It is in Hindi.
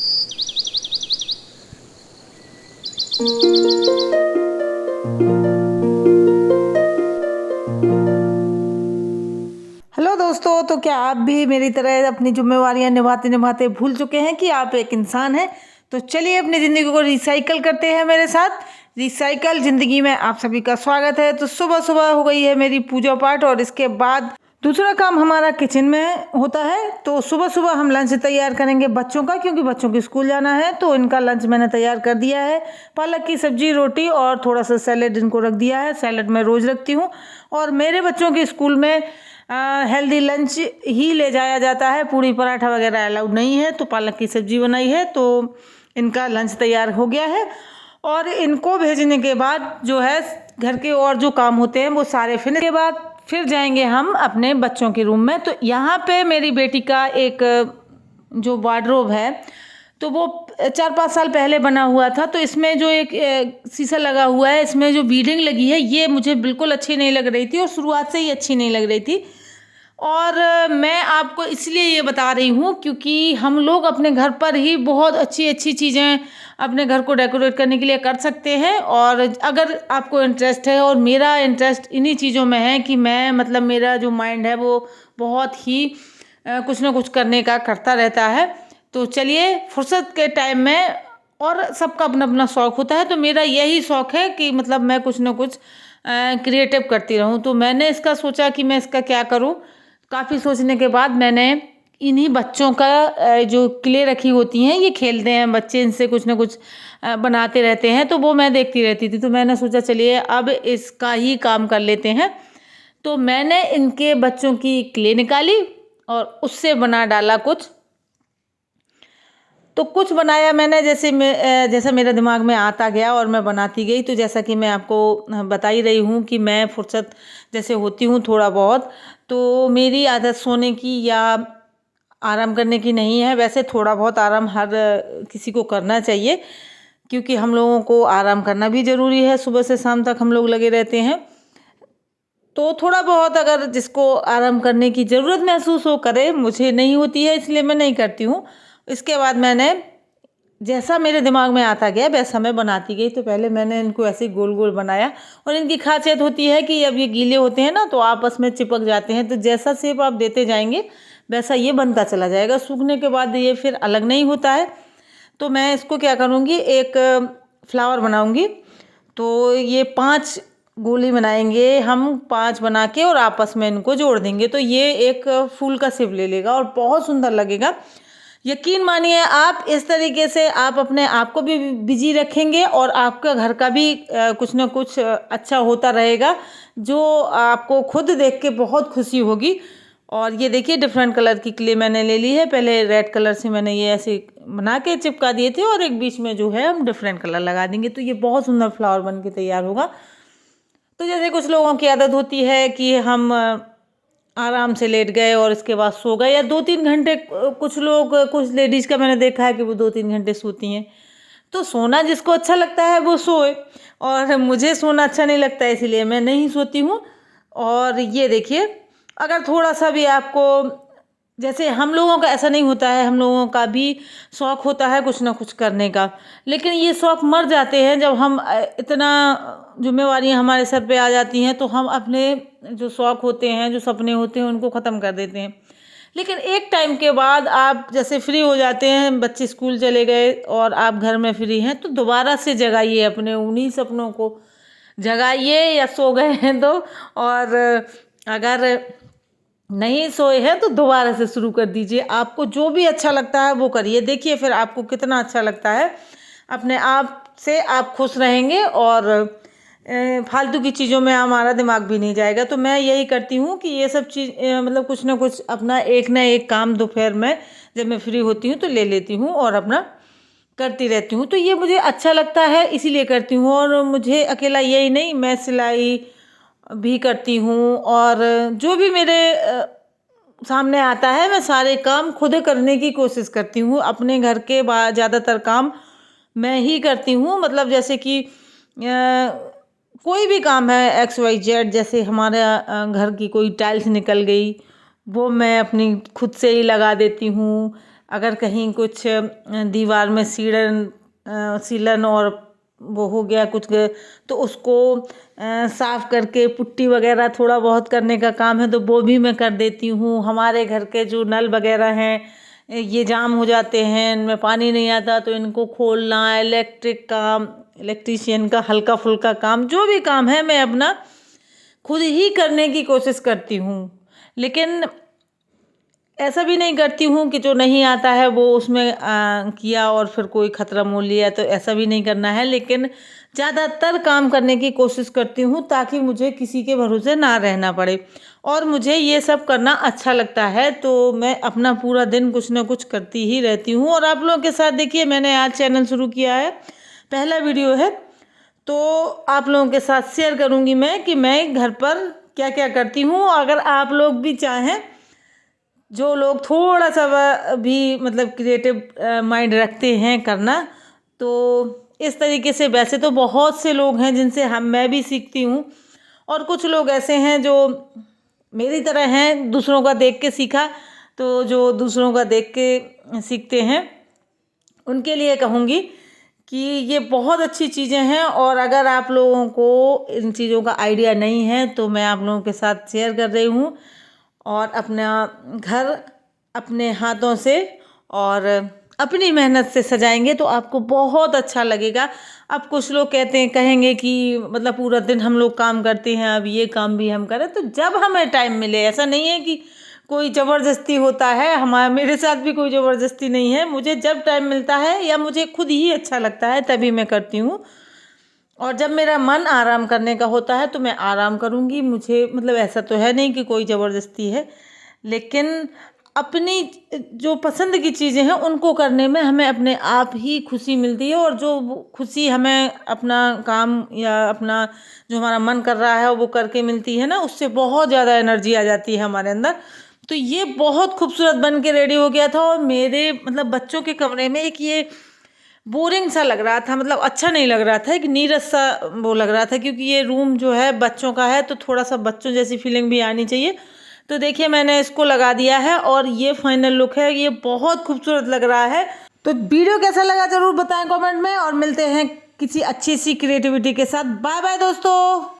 हेलो दोस्तों, तो क्या आप भी मेरी तरह अपनी जिम्मेवारियां निभाते निभाते भूल चुके हैं कि आप एक इंसान हैं? तो चलिए अपनी ज़िंदगी को रिसाइकल करते हैं मेरे साथ। रिसाइकल ज़िंदगी में आप सभी का स्वागत है। तो सुबह सुबह हो गई है मेरी पूजा पाठ और इसके बाद दूसरा काम हमारा किचन में होता है। तो सुबह सुबह हम लंच तैयार करेंगे बच्चों का, क्योंकि बच्चों को स्कूल जाना है। तो इनका लंच मैंने तैयार कर दिया है। पालक की सब्जी, रोटी और थोड़ा सा सैलेड इनको रख दिया है। सैलेड मैं रोज़ रखती हूँ और मेरे बच्चों के स्कूल में हेल्दी लंच ही ले जाया जाता है। पूड़ी पराठा वगैरह अलाउड नहीं है। तो पालक की सब्जी बनाई है, तो इनका लंच तैयार हो गया है। और इनको भेजने के बाद जो है घर के और जो काम होते हैं वो सारे फिनिश के बाद फिर जाएंगे हम अपने बच्चों के रूम में। तो यहाँ पे मेरी बेटी का एक जो वार्डरोब है, तो वो 4-5 साल पहले बना हुआ था। तो इसमें जो एक शीशा लगा हुआ है, इसमें जो बीडिंग लगी है, ये मुझे बिल्कुल अच्छी नहीं लग रही थी और शुरुआत से ही अच्छी नहीं लग रही थी। और मैं आपको इसलिए ये बता रही हूँ क्योंकि हम लोग अपने घर पर ही बहुत अच्छी अच्छी चीज़ें अपने घर को डेकोरेट करने के लिए कर सकते हैं। और अगर आपको इंटरेस्ट है, और मेरा इंटरेस्ट इन्हीं चीज़ों में है कि मैं मतलब मेरा जो माइंड है वो बहुत ही कुछ ना कुछ करने का करता रहता है। तो चलिए फुर्सत के टाइम में, और सबका अपना अपना शौक़ होता है, तो मेरा यही शौक़ है कि मतलब मैं कुछ ना कुछ क्रिएटिव करती रहूं। तो मैंने इसका सोचा कि मैं इसका क्या करूं। काफ़ी सोचने के बाद मैंने इन्हीं बच्चों का जो क्ले रखी होती हैं, ये खेलते हैं बच्चे, इनसे कुछ ना कुछ बनाते रहते हैं, तो वो मैं देखती रहती थी। तो मैंने सोचा चलिए अब इसका ही काम कर लेते हैं। तो मैंने इनके बच्चों की क्ले निकाली और उससे बना डाला कुछ। तो कुछ बनाया मैंने, जैसा मेरे दिमाग में आता गया और मैं बनाती गई। तो जैसा कि मैं आपको बता ही रही हूँ कि मैं फुर्सत जैसे होती हूँ थोड़ा बहुत, तो मेरी आदत सोने की या आराम करने की नहीं है। वैसे थोड़ा बहुत आराम हर किसी को करना चाहिए, क्योंकि हम लोगों को आराम करना भी ज़रूरी है। सुबह से शाम तक हम लोग लगे रहते हैं। तो थोड़ा बहुत अगर जिसको आराम करने की ज़रूरत महसूस हो करे, मुझे नहीं होती है इसलिए मैं नहीं करती हूँ। इसके बाद मैंने जैसा मेरे दिमाग में आता गया वैसा मैं बनाती गई। तो पहले मैंने इनको ऐसे गोल गोल बनाया, और इनकी खासियत होती है कि अब ये गीले होते हैं ना, तो आपस में चिपक जाते हैं। तो जैसा शेप आप देते जाएंगे वैसा ये बनता चला जाएगा। सूखने के बाद ये फिर अलग नहीं होता है। तो मैं इसको क्या करूँगी, एक फ्लावर बनाऊँगी। तो ये 5 गोली बनाएंगे हम, 5 बना के और आपस में इनको जोड़ देंगे, तो ये एक फूल का शेप ले लेगा और बहुत सुंदर लगेगा। यकीन मानिए आप, इस तरीके से आप अपने आप को भी बिजी रखेंगे और आपका घर का भी कुछ ना कुछ अच्छा होता रहेगा, जो आपको खुद देख के बहुत खुशी होगी। और ये देखिए डिफरेंट कलर की क्ले मैंने ले ली है। पहले रेड कलर से मैंने ये ऐसे बना के चिपका दिए थे, और एक बीच में जो है हम डिफरेंट कलर लगा देंगे, तो ये बहुत सुंदर फ्लावर बन के तैयार होगा। तो जैसे कुछ लोगों की आदत होती है कि हम आराम से लेट गए और इसके बाद सो गए, या 2-3 घंटे, कुछ लोग, कुछ लेडीज़ का मैंने देखा है कि वो 2-3 घंटे सोती हैं। तो सोना जिसको अच्छा लगता है वो सोए, और मुझे सोना अच्छा नहीं लगता है, इसीलिए मैं नहीं सोती हूँ। और ये देखिए, अगर थोड़ा सा भी आपको, जैसे हम लोगों का ऐसा नहीं होता है, हम लोगों का भी शौक़ होता है कुछ ना कुछ करने का, लेकिन ये शौक़ मर जाते हैं जब हम इतना जिम्मेवारियां हमारे सर पे आ जाती हैं, तो हम अपने जो शौक़ होते हैं, जो सपने होते हैं, उनको ख़त्म कर देते हैं। लेकिन एक टाइम के बाद आप जैसे फ्री हो जाते हैं, बच्चे स्कूल चले गए और आप घर में फ्री हैं, तो दोबारा से जगाइए अपने उन्हीं सपनों को, जगाइए, या सो गए हैं तो। और अगर नहीं सोए हैं तो दोबारा से शुरू कर दीजिए। आपको जो भी अच्छा लगता है वो करिए, देखिए फिर आपको कितना अच्छा लगता है। अपने आप से आप खुश रहेंगे और फालतू की चीज़ों में हमारा दिमाग भी नहीं जाएगा। तो मैं यही करती हूँ कि ये सब चीज़ मतलब कुछ ना कुछ अपना एक ना एक काम दोपहर में जब मैं फ्री होती हूँ तो ले लेती हूँ और अपना करती रहती हूँ। तो ये मुझे अच्छा लगता है इसीलिए करती हूँ। और मुझे अकेला यही नहीं, मैं सिलाई भी करती हूँ, और जो भी मेरे सामने आता है मैं सारे काम खुद करने की कोशिश करती हूँ। अपने घर के ज़्यादातर काम मैं ही करती हूँ। मतलब जैसे कि कोई भी काम है XYZ, जैसे हमारे घर की कोई टाइल्स निकल गई, वो मैं अपनी खुद से ही लगा देती हूँ। अगर कहीं कुछ दीवार में सीलन और वो हो गया कुछ तो उसको साफ़ करके पुट्टी वगैरह थोड़ा बहुत करने का काम है तो वो भी मैं कर देती हूँ। हमारे घर के जो नल वगैरह हैं ये जाम हो जाते हैं, इनमें पानी नहीं आता तो इनको खोलना, इलेक्ट्रीशियन का हल्का फुल्का काम जो भी काम है मैं अपना खुद ही करने की कोशिश करती हूँ। लेकिन ऐसा भी नहीं करती हूँ कि जो नहीं आता है वो उसमें किया और फिर कोई खतरा मोल लिया, तो ऐसा भी नहीं करना है। लेकिन ज़्यादातर काम करने की कोशिश करती हूँ ताकि मुझे किसी के भरोसे ना रहना पड़े, और मुझे ये सब करना अच्छा लगता है तो मैं अपना पूरा दिन कुछ ना कुछ करती ही रहती हूँ। और आप लोगों के साथ देखिए मैंने आज चैनल शुरू किया है, पहला वीडियो है, तो आप लोगों के साथ शेयर करूँगी मैं कि मैं घर पर क्या क्या करती हूँ। अगर आप लोग भी चाहें, जो लोग थोड़ा सा भी मतलब क्रिएटिव माइंड रखते हैं करना, तो इस तरीके से वैसे तो बहुत से लोग हैं जिनसे मैं भी सीखती हूँ, और कुछ लोग ऐसे हैं जो मेरी तरह हैं, दूसरों का देख के सीखा, तो जो दूसरों का देख के सीखते हैं उनके लिए कहूँगी कि ये बहुत अच्छी चीज़ें हैं। और अगर आप लोगों को इन चीज़ों का आइडिया नहीं है तो मैं आप लोगों के साथ शेयर कर रही हूँ। और अपना घर अपने हाथों से और अपनी मेहनत से सजाएंगे तो आपको बहुत अच्छा लगेगा। अब कुछ लोग कहेंगे कि मतलब पूरा दिन हम लोग काम करते हैं, अब ये काम भी हम करें, तो जब हमें टाइम मिले, ऐसा नहीं है कि कोई ज़बरदस्ती होता है, मेरे साथ भी कोई ज़बरदस्ती नहीं है, मुझे जब टाइम मिलता है या मुझे खुद ही अच्छा लगता है तभी मैं करती हूँ। और जब मेरा मन आराम करने का होता है तो मैं आराम करूँगी, मुझे मतलब ऐसा तो है नहीं कि कोई ज़बरदस्ती है, लेकिन अपनी जो पसंद की चीज़ें हैं उनको करने में हमें अपने आप ही खुशी मिलती है। और जो खुशी हमें अपना काम या अपना जो हमारा मन कर रहा है वो करके मिलती है ना, उससे बहुत ज़्यादा एनर्जी आ जाती है हमारे अंदर। तो ये बहुत खूबसूरत बन के रेडी हो गया था, और मेरे मतलब बच्चों के कमरे में एक ये बोरिंग सा लग रहा था, मतलब अच्छा नहीं लग रहा था, एक नीरस सा वो लग रहा था, क्योंकि ये रूम जो है बच्चों का है तो थोड़ा सा बच्चों जैसी फीलिंग भी आनी चाहिए। तो देखिए मैंने इसको लगा दिया है और ये फाइनल लुक है, ये बहुत खूबसूरत लग रहा है। तो वीडियो कैसा लगा जरूर बताएं कमेंट में, और मिलते हैं किसी अच्छी सी क्रिएटिविटी के साथ। बाय बाय दोस्तों।